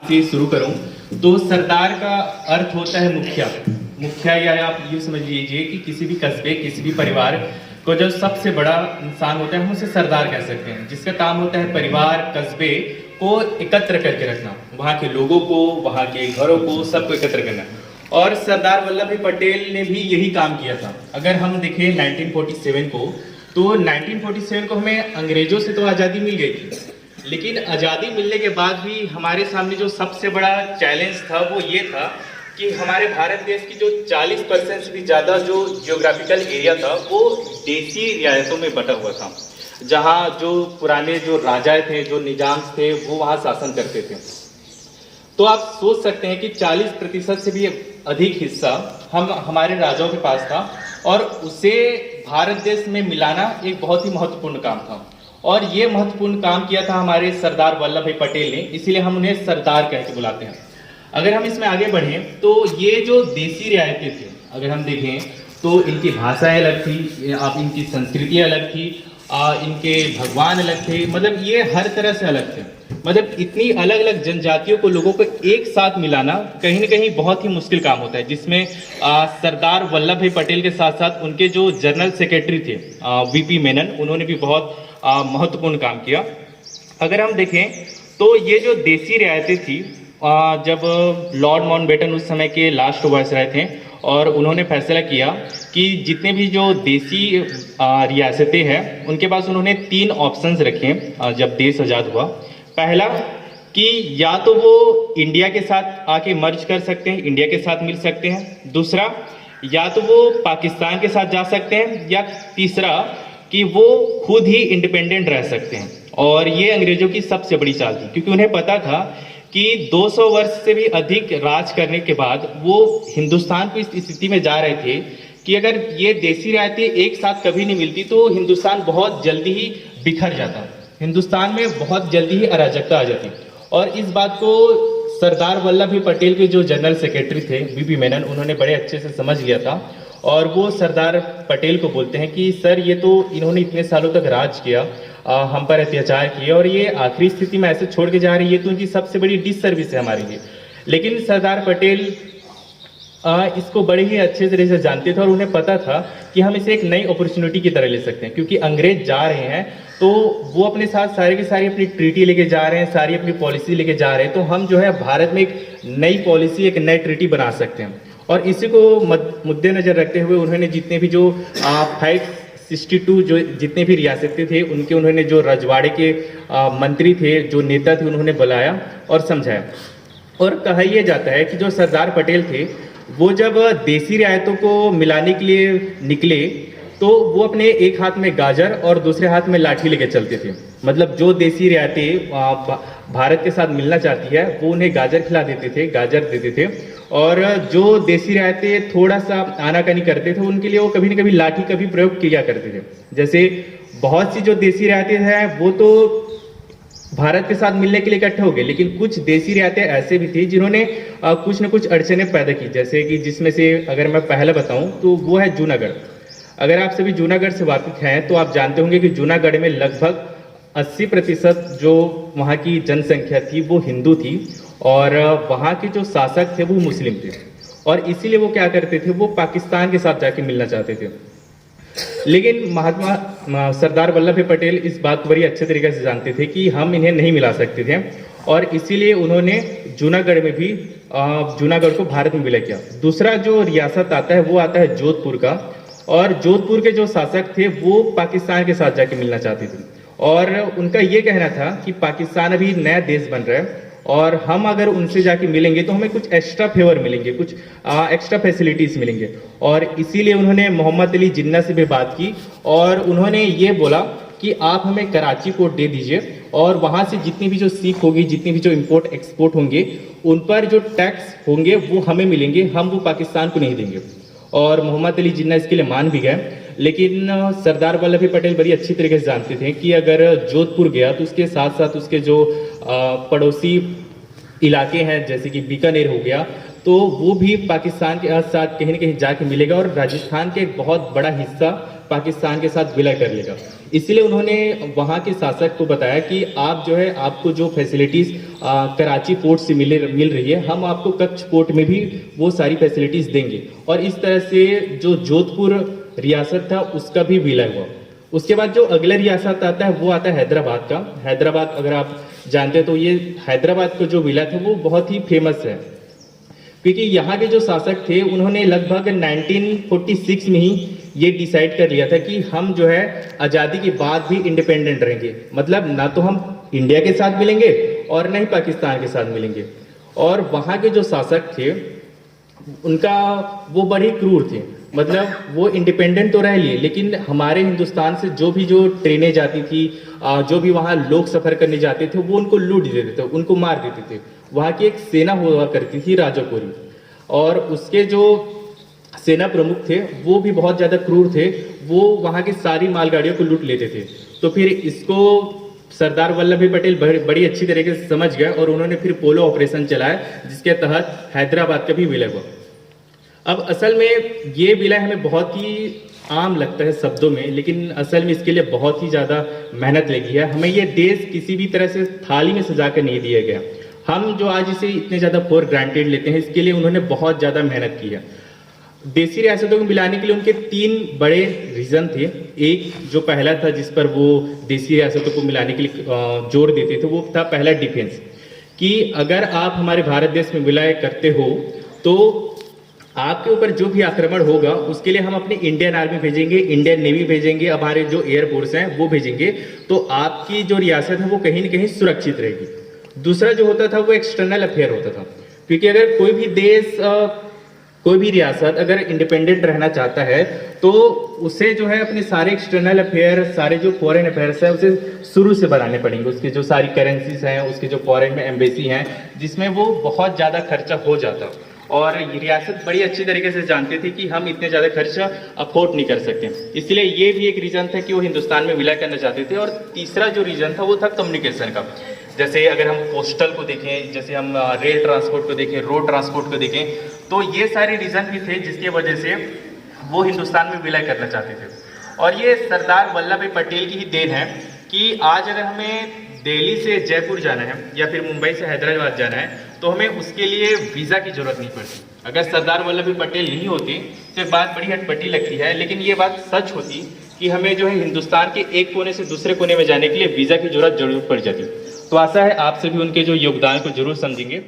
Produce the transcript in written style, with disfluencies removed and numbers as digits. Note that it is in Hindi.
से शुरू करूं तो सरदार का अर्थ होता है मुखिया। मुखिया या आप ये समझ लीजिए कि किसी भी कस्बे किसी भी परिवार को जो सबसे बड़ा इंसान होता है हम उसे सरदार कह सकते हैं, जिसका काम होता है परिवार कस्बे को एकत्र करके रखना, वहाँ के लोगों को वहाँ के घरों को सबको एकत्र करना। और सरदार वल्लभ भाई पटेल ने भी यही काम किया था। अगर हम देखें 1947 को, तो 1947 को हमें अंग्रेजों से तो आज़ादी मिल गई थी, लेकिन आज़ादी मिलने के बाद भी हमारे सामने जो सबसे बड़ा चैलेंज था वो ये था कि हमारे भारत देश की जो 40% से भी ज़्यादा जो जियोग्राफिकल एरिया था वो देसी रियासतों में बटा हुआ था, जहाँ जो पुराने जो राजा थे, जो निजाम थे, वो वहाँ शासन करते थे। तो आप सोच सकते हैं कि 40% से भी अधिक हिस्सा हमारे राजाओं के पास था, और उसे भारत देश में मिलाना एक बहुत ही महत्वपूर्ण काम था। और ये महत्वपूर्ण काम किया था हमारे सरदार वल्लभ भाई पटेल ने, इसीलिए हम उन्हें सरदार कह के बुलाते हैं। अगर हम इसमें आगे बढ़ें तो ये जो देसी रियायतें थी, अगर हम देखें तो इनकी भाषाएं अलग थी, आप इनकी संस्कृतियाँ अलग थी, इनके भगवान अलग थे, मतलब ये हर तरह से अलग थे। मतलब इतनी अलग अलग जनजातियों को, लोगों को एक साथ मिलाना कहीं ना कहीं बहुत ही मुश्किल काम होता है, जिसमें सरदार वल्लभ भाई पटेल के साथ साथ उनके जो जनरल सेक्रेटरी थे वीपी मेनन, उन्होंने भी बहुत महत्वपूर्ण काम किया। अगर हम देखें तो ये जो देसी रियायतें थी, जब लॉर्ड माउंटबेटन उस समय के लास्ट वायसराय थे, और उन्होंने फैसला किया कि जितने भी जो देसी रियासतें हैं उनके पास उन्होंने 3 ऑप्शंस रखे जब देश आज़ाद हुआ। पहला कि या तो वो इंडिया के साथ आके मर्ज कर सकते हैं, इंडिया के साथ मिल सकते हैं। दूसरा, या तो वो पाकिस्तान के साथ जा सकते हैं, या तीसरा कि वो खुद ही इंडिपेंडेंट रह सकते हैं। और ये अंग्रेजों की सबसे बड़ी चाल थी, क्योंकि उन्हें पता था कि 200 वर्ष से भी अधिक राज करने के बाद वो हिंदुस्तान को इस स्थिति में जा रहे थे कि अगर ये देसी रियायतें एक साथ कभी नहीं मिलती तो हिंदुस्तान बहुत जल्दी ही बिखर जाता, हिंदुस्तान में बहुत जल्दी ही अराजकता आ जाती। और इस बात को सरदार वल्लभ भाई पटेल के जो जनरल सेक्रेटरी थे वीपी मेनन, उन्होंने बड़े अच्छे से समझ लिया था। और वो सरदार पटेल को बोलते हैं कि सर, ये तो इन्होंने इतने सालों तक राज किया, हम पर अत्याचार किए, और ये आखिरी स्थिति में ऐसे छोड़ के जा रही है, तो उनकी सबसे बड़ी डिससर्विस है हमारे लिए। लेकिन सरदार पटेल इसको बड़े ही अच्छे तरह से जानते थे, और उन्हें पता था कि हम इसे एक नई अपॉर्चुनिटी की तरह ले सकते हैं, क्योंकि अंग्रेज जा रहे हैं तो वो अपने साथ सारे के सारी अपनी ट्रीटी लेके जा रहे हैं, सारी अपनी पॉलिसी लेके जा रहे हैं। तो हम जो है भारत में एक नई पॉलिसी, एक नई ट्रीटी बना सकते हैं। और इसी को मद्देनजर रखते हुए उन्होंने जितने भी जो 562 जो जितने भी रियासतें थे उनके, उन्होंने जो रजवाड़े के मंत्री थे, जो नेता थे, उन्होंने बुलाया और समझाया। और कहा यह जाता है कि जो सरदार पटेल थे वो जब देसी रियायतों को मिलाने के लिए निकले तो वो अपने एक हाथ में गाजर और दूसरे हाथ में लाठी लेके चलते थे। मतलब जो देसी रियायतें भारत के साथ मिलना चाहती है वो उन्हें गाजर खिला देते थे, गाजर देते थे, और जो देसी रियायतें थोड़ा सा आनाकानी करते थे उनके लिए वो कभी न कभी लाठी का भी प्रयोग किया करते थे। जैसे बहुत सी जो देसी रियायतें हैं वो तो भारत के साथ मिलने के लिए इकट्ठे हो गए, लेकिन कुछ देसी रियायतें ऐसे भी थी जिन्होंने कुछ न कुछ अड़चनें पैदा की। जैसे कि जिसमें से अगर मैं पहला बताऊं तो वो है जूनागढ़। अगर आप सभी जूनागढ़ से वाकिफ हैं तो आप जानते होंगे कि जूनागढ़ में लगभग 80% जो वहाँ की जनसंख्या थी वो हिंदू थी, और वहाँ के जो शासक थे वो मुस्लिम थे, और इसीलिए वो क्या करते थे, वो पाकिस्तान के साथ जाके मिलना चाहते थे। लेकिन महात्मा सरदार वल्लभ भाई पटेल इस बात को बड़ी अच्छे तरीके से जानते थे कि हम इन्हें नहीं मिला सकते थे, और इसीलिए उन्होंने जूनागढ़ में भी जूनागढ़ को भारत में विलय किया। दूसरा जो रियासत आता है वो आता है जोधपुर का, और जोधपुर के जो शासक थे वो पाकिस्तान के साथ जाके मिलना चाहते थे, और उनका ये कहना था कि पाकिस्तान अभी नया देश बन रहा है और हम अगर उनसे जाके मिलेंगे तो हमें कुछ एक्स्ट्रा फेवर मिलेंगे, कुछ एक्स्ट्रा फैसिलिटीज मिलेंगे। और इसीलिए उन्होंने मोहम्मद अली जिन्ना से भी बात की, और उन्होंने ये बोला कि आप हमें कराची पोर्ट दे दीजिए, और वहाँ से जितनी भी जो सीख होगी, जितनी भी जो इम्पोर्ट एक्सपोर्ट होंगे, उन पर जो टैक्स होंगे वो हमें मिलेंगे, हम वो पाकिस्तान को नहीं देंगे। और मोहम्मद अली जिन्ना इसके लिए मान भी गए। लेकिन सरदार वल्लभ भाई पटेल बड़ी अच्छी तरीके से जानते थे कि अगर जोधपुर गया तो उसके साथ साथ उसके जो पड़ोसी इलाके हैं जैसे कि बीकानेर हो गया, तो वो भी पाकिस्तान के साथ कहीं ना कहीं जाके मिलेगा, और राजस्थान के एक बहुत बड़ा हिस्सा पाकिस्तान के साथ विलय कर लेगा। इसलिए उन्होंने वहाँ के शासक को बताया कि आप जो है आपको जो फैसिलिटीज़ कराची पोर्ट से मिल रही है, हम आपको कच्छ पोर्ट में भी वो सारी फैसिलिटीज़ देंगे। और इस तरह से जो जोधपुर रियासत था उसका भी विलय हुआ। उसके बाद जो अगला रियासत आता है वो आता है हैदराबाद का। हैदराबाद अगर आप जानते हैं तो ये हैदराबाद का जो विलय था वो बहुत ही फेमस है, क्योंकि यहाँ के जो शासक थे उन्होंने लगभग 1946 में ही ये डिसाइड कर लिया था कि हम जो है आज़ादी के बाद भी इंडिपेंडेंट रहेंगे। मतलब ना तो हम इंडिया के साथ मिलेंगे और ना ही पाकिस्तान के साथ मिलेंगे। और वहाँ के जो शासक थे उनका वो बड़े क्रूर थे। मतलब वो इंडिपेंडेंट तो रह लिए, लेकिन हमारे हिंदुस्तान से जो ट्रेनें जाती थी, जो भी वहाँ लोग सफ़र करने जाते थे, वो उनको लूट देते थे, उनको मार देते थे। वहाँ की एक सेना हुआ करती थी राजापुरी, और उसके जो सेना प्रमुख थे वो भी बहुत ज़्यादा क्रूर थे। वो वहाँ की सारी मालगाड़ियों को लूट लेते थे। तो फिर इसको सरदार वल्लभ भाई पटेल बड़ी अच्छी तरीके से समझ गए और उन्होंने फिर पोलो ऑपरेशन चलाया, जिसके तहत हैदराबाद का भी विलय हुआ। अब असल में ये विलय हमें बहुत ही आम लगता है शब्दों में, लेकिन असल में इसके लिए बहुत ही ज़्यादा मेहनत लगी है। हमें ये देश किसी भी तरह से थाली में सजा कर नहीं दिया गया। हम जो आज इसे इतने ज़्यादा फॉर ग्रांटेड लेते हैं, इसके लिए उन्होंने बहुत ज़्यादा मेहनत की है। देसी रियासतों को मिलाने के लिए उनके 3 बड़े रीज़न थे। एक जो पहला था जिस पर वो देसी रियासतों को मिलाने के लिए जोर देते थे, वो था पहला डिफेंस, कि अगर आप हमारे भारत देश में विलय करते हो तो आपके ऊपर जो भी आक्रमण होगा उसके लिए हम अपनी इंडियन आर्मी भेजेंगे, इंडियन नेवी भेजेंगे, हमारे जो एयरफोर्स हैं वो भेजेंगे, तो आपकी जो रियासत है वो कहीं ना कहीं सुरक्षित रहेगी। दूसरा जो होता था वो एक्सटर्नल अफेयर होता था, क्योंकि अगर कोई भी देश कोई भी रियासत अगर इंडिपेंडेंट रहना चाहता है तो उसे जो है अपने सारे एक्सटर्नल अफेयर, सारे जो फॉरेन अफेयर्स हैं उसे शुरू से बनाने पड़ेंगे। उसके जो सारी करेंसीज हैं, उसके जो फॉरेन में एम्बेसी हैं, जिसमें वो बहुत ज़्यादा खर्चा हो जाता। और ये रियासत बड़ी अच्छी तरीके से जानती थी कि हम इतने ज़्यादा खर्चा अफोर्ड नहीं कर सकते, इसलिए ये भी एक रीज़न था कि वो हिंदुस्तान में विलय करना चाहते थे। और तीसरा जो रीज़न था वो था कम्युनिकेशन का। जैसे अगर हम पोस्टल को देखें, जैसे हम रेल ट्रांसपोर्ट को देखें, रोड ट्रांसपोर्ट को देखें, तो ये सारे रीज़न भी थे जिसके वजह से वो हिंदुस्तान में विलय करना चाहते थे। और ये सरदार वल्लभ भाई पटेल की ही देन है कि आज अगर हमें दिल्ली से जयपुर जाना है या फिर मुंबई से हैदराबाद जाना है तो हमें उसके लिए वीज़ा की ज़रूरत नहीं पड़ती। अगर सरदार वल्लभ भाई पटेल नहीं होते तो बात बड़ी अटपटी लगती है, लेकिन ये बात सच होती कि हमें जो है हिंदुस्तान के एक कोने से दूसरे कोने में जाने के लिए वीज़ा की ज़रूरत पड़ जाती। तो आशा है आप सभी उनके जो योगदान को जरूर समझेंगे।